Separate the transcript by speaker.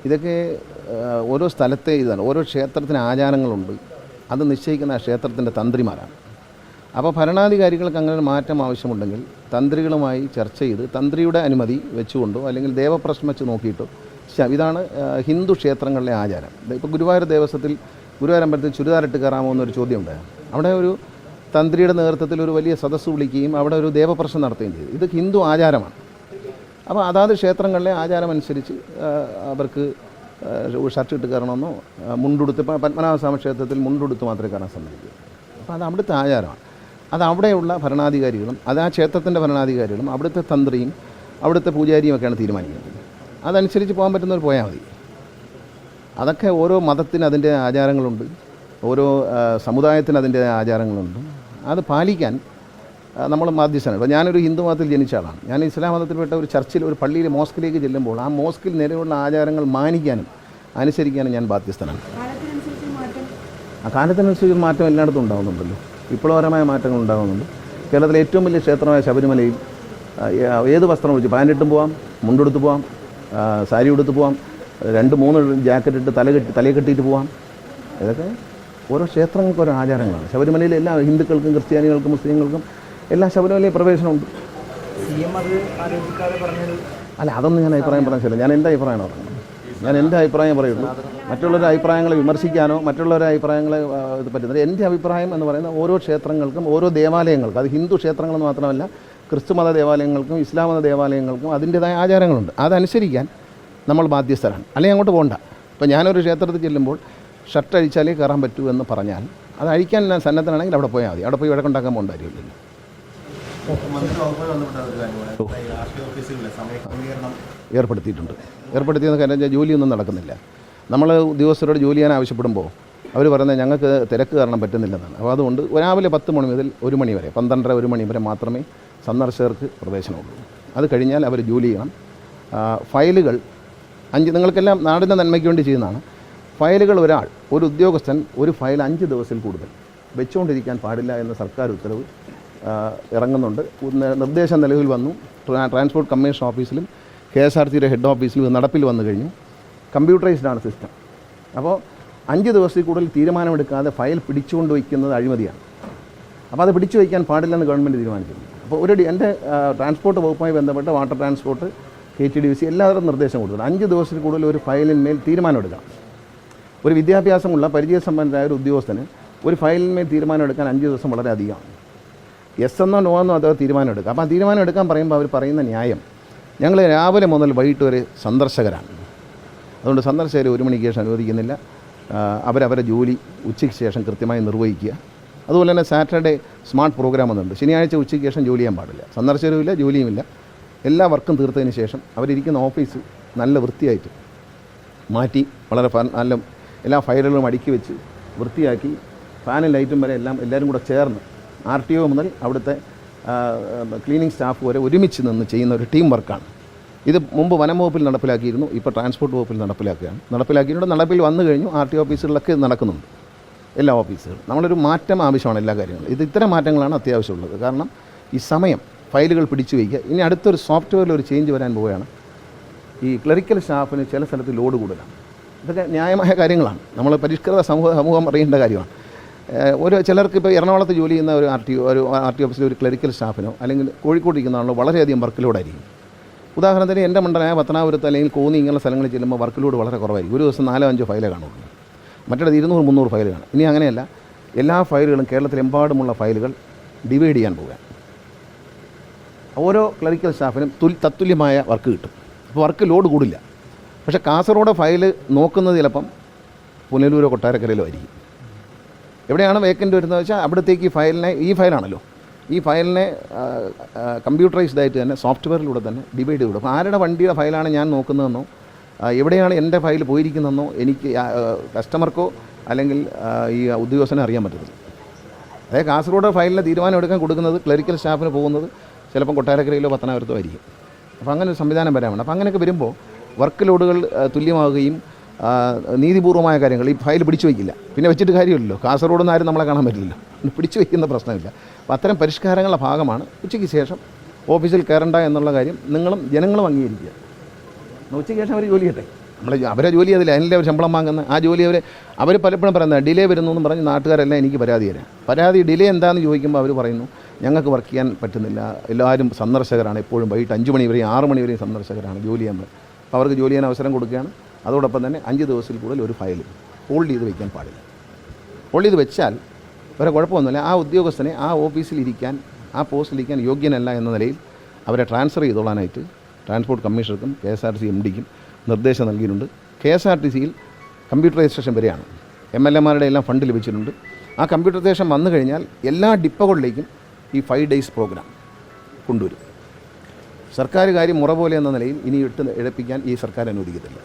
Speaker 1: ഇതൊക്കെ ഓരോ സ്ഥലത്തെ ഇതാണ്. ഓരോ ക്ഷേത്രത്തിന് ആചാരങ്ങളുണ്ട്. അത് നിശ്ചയിക്കുന്ന ആ ക്ഷേത്രത്തിൻ്റെ തന്ത്രിമാരാണ്. അപ്പോൾ ഭരണാധികാരികൾക്ക് അങ്ങനെ ഒരു മാറ്റം ആവശ്യമുണ്ടെങ്കിൽ തന്ത്രികളുമായി ചർച്ച ചെയ്ത് തന്ത്രിയുടെ അനുമതി വെച്ചുകൊണ്ടോ അല്ലെങ്കിൽ ദേവപ്രശ്നം വെച്ച് നോക്കിയിട്ടോ ഇതാണ് ഹിന്ദു ക്ഷേത്രങ്ങളിലെ ആചാരം. ഇപ്പോൾ ഗുരുവായൂർ ദേവസ്വത്തിൽ ഗുരുവായൂരമ്പലത്തിൽ ചുരിദാറിട്ട് കയറാമോ എന്നൊരു ചോദ്യമുണ്ട്. അവിടെ ഒരു തന്ത്രിയുടെ നേതൃത്വത്തിൽ ഒരു വലിയ സദസ്സ് വിളിക്കുകയും അവിടെ ഒരു ദേവപ്രശ്നം നടത്തുകയും ചെയ്തു. ഇത് ഹിന്ദു ആചാരമാണ്. അപ്പോൾ അതാത് ക്ഷേത്രങ്ങളിലെ ആചാരമനുസരിച്ച് അവർക്ക് ഷർട്ട് ഇട്ട് കയറണമെന്നോ മുണ്ടുടുത്ത്, പത്മനാഭസ്വാമി ക്ഷേത്രത്തിൽ മുണ്ടുടുത്ത് മാത്രമേ കയറാൻ സമ്മതിക്കൂ. അപ്പോൾ അത് അവിടുത്തെ ആചാരമാണ്. അത് അവിടെയുള്ള ഭരണാധികാരികളും അത് ആ ക്ഷേത്രത്തിൻ്റെ ഭരണാധികാരികളും അവിടുത്തെ തന്ത്രിയും അവിടുത്തെ പൂജാരിയും ഒക്കെയാണ് തീരുമാനിക്കുന്നത്. അതനുസരിച്ച് പോകാൻ പറ്റുന്നവർ പോയാൽ മതി. അതൊക്കെ ഓരോ മതത്തിന് അതിൻ്റെ ആചാരങ്ങളുണ്ട്, ഓരോ സമുദായത്തിന് അതിൻ്റെ ആചാരങ്ങളുണ്ട്. അത് പാലിക്കാൻ നമ്മൾ ബാധ്യസ്ഥനാണ്. ഇപ്പോൾ ഞാനൊരു ഹിന്ദു മതത്തിൽ ജനിച്ച ആളാണ്. ഞാൻ ഇസ്ലാം മതത്തിൽപ്പെട്ട ഒരു ചർച്ചിൽ, ഒരു പള്ളിയിൽ, മോസ്കിലേക്ക് ചെല്ലുമ്പോൾ ആ മോസ്കിൽ നിലവിലുള്ള ആചാരങ്ങൾ മാനിക്കാനും അനുസരിക്കാനും ഞാൻ ബാധ്യസ്ഥനാണ്. ആ കാലത്തിനനുസരിച്ച് മാറ്റം എല്ലായിടത്തും ഉണ്ടാകുന്നുണ്ടല്ലോ. വിപ്ലവകരമായ മാറ്റങ്ങൾ ഉണ്ടാകുന്നുണ്ട്. കേരളത്തിലെ ഏറ്റവും വലിയ ക്ഷേത്രമായ ശബരിമലയിൽ ഏത് വസ്ത്രം വെച്ച് പാൻറ്റിട്ടും പോവാം, മുണ്ടെടുത്ത് പോവാം, സാരി ഉടുത്ത് പോവാം, 2-3 ജാക്കറ്റ് ഇട്ട് തലയിൽ കെട്ടിയിട്ട് പോവാം. ഇതൊക്കെ ഓരോ ക്ഷേത്രങ്ങൾക്കും ഓരോ ആചാരങ്ങളാണ്. ശബരിമലയിൽ എല്ലാ ഹിന്ദുക്കൾക്കും ക്രിസ്ത്യാനികൾക്കും മുസ്ലിങ്ങൾക്കും എല്ലാ ശബരിമലയിൽ പ്രവേശനമുണ്ട്. അല്ല, അതൊന്നും ഞാൻ അഭിപ്രായം പറയാൻ ശരിയല്ല. ഞാൻ എൻ്റെ അഭിപ്രായമാണ് പറയുന്നത്. ഞാൻ എൻ്റെ അഭിപ്രായം പറയുള്ളൂ. മറ്റുള്ളവരുടെ അഭിപ്രായങ്ങളെ വിമർശിക്കാനോ മറ്റുള്ളവരുടെ അഭിപ്രായങ്ങളെ ഇത് പറ്റുന്നത്. എൻ്റെ അഭിപ്രായം എന്ന് പറയുന്നത് ഓരോ ക്ഷേത്രങ്ങൾക്കും ഓരോ ദേവാലയങ്ങൾക്കും, അത് ഹിന്ദു ക്ഷേത്രങ്ങളെന്ന് മാത്രമല്ല ക്രിസ്തു മത ദേവാലയങ്ങൾക്കും ഇസ്ലാം മത ദേവാലയങ്ങൾക്കും അതിൻ്റേതായ ആചാരങ്ങളുണ്ട്. അതനുസരിക്കാൻ നമ്മൾ ബാധ്യസ്ഥരാണ്. അല്ലെങ്കിൽ അങ്ങോട്ട് പോകണ്ട. ഇപ്പോൾ ഞാനൊരു ക്ഷേത്രത്തിൽ ചെല്ലുമ്പോൾ ഷർട്ട് അഴിച്ചാലേ കയറാൻ പറ്റൂ എന്ന് പറഞ്ഞാൽ അത് അഴിക്കാൻ ഞാൻ സന്നദ്ധനാണെങ്കിൽ അവിടെ പോയാൽ മതി. അവിടെ പോയി വഴക്കുണ്ടാക്കാൻ പോകേണ്ട കാര്യമില്ലല്ലോ. ഏർപ്പെടുത്തിയെന്ന് കാര്യം ജോലിയൊന്നും നടക്കുന്നില്ല. നമ്മൾ ഉദ്യോഗസ്ഥരോട് ജോലി ചെയ്യാൻ ആവശ്യപ്പെടുമ്പോൾ അവർ പറയുന്നത് ഞങ്ങൾക്ക് തിരക്ക് കാരണം പറ്റുന്നില്ലെന്നാണ്. അപ്പോൾ അതുകൊണ്ട് രാവിലെ 10 മണി മുതൽ 1 മണി വരെ, 12:30-1 മണി വരെ മാത്രമേ സന്ദർശകർക്ക് പ്രവേശനമുള്ളൂ. അത് കഴിഞ്ഞാൽ അവർ ജോലി ചെയ്യണം. ഫയലുകൾ 5, നിങ്ങൾക്കെല്ലാം നാടിൻ്റെ നന്മയ്ക്ക് വേണ്ടി ചെയ്യുന്നതാണ്. ഫയലുകൾ ഒരു ഉദ്യോഗസ്ഥൻ ഒരു ഫയൽ 5 ദിവസത്തിൽ കൂടുതൽ വെച്ചുകൊണ്ടിരിക്കാൻ പാടില്ല എന്ന സർക്കാർ ഉത്തരവ് ഇറങ്ങുന്നുണ്ട്. നിർദ്ദേശം നിലവിൽ വന്നു. ട്രാൻസ്പോർട്ട് കമ്മീഷൻ ഓഫീസിലും KSRTയുടെ ഹെഡ് ഓഫീസിലും ഇത് നടപ്പിൽ വന്നു കഴിഞ്ഞു. കമ്പ്യൂട്ടറൈസ്ഡാണ് സിസ്റ്റം. അപ്പോൾ 5 ദിവസത്തിൽ കൂടുതൽ തീരുമാനമെടുക്കാതെ ഫയൽ പിടിച്ചുകൊണ്ട് വയ്ക്കുന്നത് അഴിമതിയാണ്. അപ്പോൾ അത് പിടിച്ചു വയ്ക്കാൻ പാടില്ലെന്ന് ഗവൺമെൻറ് തീരുമാനിച്ചിട്ടുണ്ട്. അപ്പോൾ എൻ്റെ ട്രാൻസ്പോർട്ട് വകുപ്പുമായി ബന്ധപ്പെട്ട വാട്ടർ ട്രാൻസ്പോർട്ട്, KTDC എല്ലാവരും നിർദ്ദേശം കൊടുക്കുന്നത് 5 ദിവസത്തിൽ കൂടുതൽ ഒരു ഫയലിന്മേൽ തീരുമാനമെടുക്കണം. ഒരു വിദ്യാഭ്യാസമുള്ള പരിചയസമ്പന്നരായ ഒരു ഉദ്യോഗസ്ഥന് ഒരു ഫയലിന്മേൽ തീരുമാനമെടുക്കാൻ 5 ദിവസം വളരെ അധികമാണ്. യെസ് എന്നോ നോ എന്നോ അത് തീരുമാനമെടുക്കുക. അപ്പോൾ ആ തീരുമാനം എടുക്കാൻ പറയുമ്പോൾ അവർ പറയുന്ന ന്യായം, ഞങ്ങൾ രാവിലെ മുതൽ വൈകിട്ട് വരെ സന്ദർശകരാണ്, അതുകൊണ്ട് സന്ദർശകരെ 1 മണിക്ക് ശേഷം അനുവദിക്കുന്നില്ല. അവരവരെ ജോലി ഉച്ചയ്ക്ക് ശേഷം കൃത്യമായി നിർവഹിക്കുക. അതുപോലെ തന്നെ സാറ്റർഡേ സ്മാർട്ട് പ്രോഗ്രാം ഒന്നുണ്ട്. ശനിയാഴ്ച ഉച്ചയ്ക്ക് ശേഷം ജോലി ചെയ്യാൻ പാടില്ല. സന്ദർശകരുമില്ല, ജോലിയുമില്ല. എല്ലാ വർക്കും തീർത്തതിന് ശേഷം അവരിരിക്കുന്ന ഓഫീസ് നല്ല വൃത്തിയായിട്ട് മാറ്റി വളരെ നല്ല എല്ലാ ഫയലുകളും അടുക്കി വെച്ച് വൃത്തിയാക്കി ഫാനും ലൈറ്റും വരെ എല്ലാവരും കൂടെ ചേർന്ന് RTO മുതൽ അവിടുത്തെ ക്ലീനിങ് സ്റ്റാഫ് വരെ ഒരുമിച്ച് നിന്ന് ചെയ്യുന്ന ഒരു ടീം വർക്കാണ്. ഇത് മുമ്പ് വനം വകുപ്പിൽ നടപ്പിലാക്കിയിരുന്നു, ഇപ്പോൾ ട്രാൻസ്പോർട്ട് വകുപ്പിൽ നടപ്പിലാക്കിയിട്ടുണ്ട്. നടപ്പിൽ വന്നു കഴിഞ്ഞു. RTO ഓഫീസുകളിലൊക്കെ നടക്കുന്നുണ്ട്, എല്ലാ ഓഫീസുകളും. നമ്മളൊരു മാറ്റം ആവശ്യമാണ് എല്ലാ കാര്യങ്ങളും. ഇത്തരം മാറ്റങ്ങളാണ് അത്യാവശ്യമുള്ളത്. കാരണം ഈ സമയം ഫയലുകൾ പിടിച്ചു വയ്ക്കുക. ഇനി അടുത്തൊരു സോഫ്റ്റ്വെയറിൽ ഒരു ചേഞ്ച് വരാൻ പോവുകയാണ്. ഈ ക്ലറിക്കൽ സ്റ്റാഫിന് ചില സ്ഥലത്ത് ലോഡ് കൂടുതലാണ്. ഇതൊക്കെ ന്യായമായ കാര്യങ്ങളാണ്. നമ്മൾ പരിഷ്കൃത സമൂഹം അറിയേണ്ട കാര്യമാണ്. ചിലർക്ക് ഇപ്പോൾ എറണാകുളത്ത് ജോലി ചെയ്യുന്ന ഒരു RTO ഓഫീസിൽ ഒരു ക്ലറിക്കൽ സ്റ്റാഫിനോ അല്ലെങ്കിൽ കോഴിക്കോട് ഇരിക്കുന്നതാണല്ലോ വളരെയധികം വർക്ക് ലോഡായിരിക്കും. ഉദാഹരണത്തിന് എൻ്റെ മണ്ഡലമായ പത്തനാപുരത്ത് അല്ലെങ്കിൽ കോന്നി ഇങ്ങനെയുള്ള സ്ഥലങ്ങളിൽ ചെല്ലുമ്പോൾ വർക്ക് ലോഡ് വളരെ കുറവായിരിക്കും. ഒരു ദിവസം 4-5 ഫയലേ കാണുള്ളൂ. മറ്റിടത്ത് 200-300 ഫയൽ കാണും. ഇനി അങ്ങനെയല്ല, എല്ലാ ഫയലുകളും കേരളത്തിലെമ്പാടുമുള്ള ഫയലുകൾ ഡിവൈഡ് ചെയ്യാൻ പോവുക. ഓരോ ക്ലറിക്കൽ സ്റ്റാഫിനും തത്തുല്യമായ വർക്ക് കിട്ടും. അപ്പോൾ വർക്ക് ലോഡ് കൂടില്ല. പക്ഷേ കാസർഗോഡ് ഫയൽ നോക്കുന്നത് ചിലപ്പം പുനലൂരോ കൊട്ടാരക്കരയിലോ ആയിരിക്കും. എവിടെയാണ് വേക്കൻറ്റ് വരുന്നത് വെച്ചാൽ അവിടത്തേക്ക് ഈ ഫയലിനെ കമ്പ്യൂട്ടറൈസ്ഡ് ആയിട്ട് തന്നെ സോഫ്റ്റ്വെയറിലൂടെ തന്നെ ഡിവൈഡ് ചെയ്തു. അപ്പോൾ ആരുടെ വണ്ടിയുടെ ഫയലാണ് ഞാൻ നോക്കുന്നതെന്നോ എവിടെയാണ് എൻ്റെ ഫയൽ പോയിരിക്കുന്നതെന്നോ എനിക്ക് കസ്റ്റമർക്കോ അല്ലെങ്കിൽ ഈ ഉദ്യോഗസ്ഥനെ അറിയാൻ പറ്റത്തില്ല. അതായത് കാസർഗോഡ് ഫയലിന് തീരുമാനം എടുക്കാൻ കൊടുക്കുന്നത് ക്ലറിക്കൽ സ്റ്റാഫിന് പോകുന്നത് ചിലപ്പം കൊട്ടാരക്കരയിലോ പത്തനാപുരത്തോ ആയിരിക്കും. അപ്പോൾ അങ്ങനെ ഒരു സംവിധാനം വരാനുണ്ട്. അപ്പോൾ അങ്ങനെയൊക്കെ വരുമ്പോൾ വർക്ക് ലോഡുകൾ തുല്യമാവുകയും നീതിപൂർവമായ കാര്യങ്ങൾ ഈ ഫയൽ പിടിച്ചു വയ്ക്കില്ല. പിന്നെ വെച്ചിട്ട് കാര്യമില്ലല്ലോ. കാസർഗോഡ് നിന്ന് ആരും നമ്മളെ കാണാൻ പറ്റില്ലല്ലോ. പിടിച്ചു വയ്ക്കുന്ന പ്രശ്നമില്ല. അപ്പോൾ അത്തരം പരിഷ്കാരങ്ങളുടെ ഭാഗമാണ് ഉച്ചയ്ക്ക് ശേഷം ഓഫീസിൽ കയറണ്ട എന്നുള്ള കാര്യം ജനങ്ങളും അംഗീകരിക്കുക. ഉച്ചയ്ക്ക് ശേഷം അവർ ജോലി ചെയ്യട്ടെ. അവരെ ജോലി അതില്ല, അതിൻ്റെ അവർ ശമ്പളം വാങ്ങുന്ന ആ ജോലി അവർ പലപ്പോഴും പറയുന്നത് ഡിലേ വരുന്നു എന്ന് പറഞ്ഞ് നാട്ടുകാരെല്ലാം എനിക്ക് പരാതി തരാം. പരാതി ഡിലേ എന്താണെന്ന് ചോദിക്കുമ്പോൾ അവർ പറയുന്നു ഞങ്ങൾക്ക് വർക്ക് ചെയ്യാൻ പറ്റുന്നില്ല, എല്ലാവരും സന്ദർശകരാണ്, എപ്പോഴും വൈകിട്ട് 5 മണി വരെയും 6 മണി വരെയും സന്ദർശകരാണ്, ജോലി ചെയ്യാൻ. അപ്പോൾ അവർക്ക് ജോലി ചെയ്യാൻ അവസരം കൊടുക്കുകയാണ്. അതോടൊപ്പം തന്നെ 5 ദിവസത്തിൽ കൂടുതൽ ഒരു ഫയൽ ഹോൾഡ് ചെയ്ത് വയ്ക്കാൻ പാടില്ല. ഹോൾഡ് ചെയ്ത് വെച്ചാൽ വേറെ കുഴപ്പമൊന്നുമില്ല, ആ ഉദ്യോഗസ്ഥനെ ആ ഓഫീസിലിരിക്കാൻ, ആ പോസ്റ്റിലിരിക്കാൻ യോഗ്യനല്ല എന്ന നിലയിൽ അവരെ ട്രാൻസ്ഫർ ചെയ്തോളാനായിട്ട് ട്രാൻസ്പോർട്ട് കമ്മീഷണർക്കും KSRTC MDക്കും നിർദ്ദേശം നൽകിയിട്ടുണ്ട്. KSRTCയിൽ കമ്പ്യൂട്ടറൈസേഷൻ വരെയാണ്, MLAമാരുടെ എല്ലാം ഫണ്ട് ലഭിച്ചിട്ടുണ്ട്. ആ കമ്പ്യൂട്ടറൈസേഷൻ വന്നു കഴിഞ്ഞാൽ എല്ലാ ഡിപ്പോകളിലേക്കും ഈ 5 days പ്രോഗ്രാം കൊണ്ടുവരും. സർക്കാർ കാര്യം മുറ പോലെ എന്ന നിലയിൽ ഇനി ഇഴപ്പിക്കാൻ ഈ സർക്കാർ അനുവദിക്കത്തില്ല.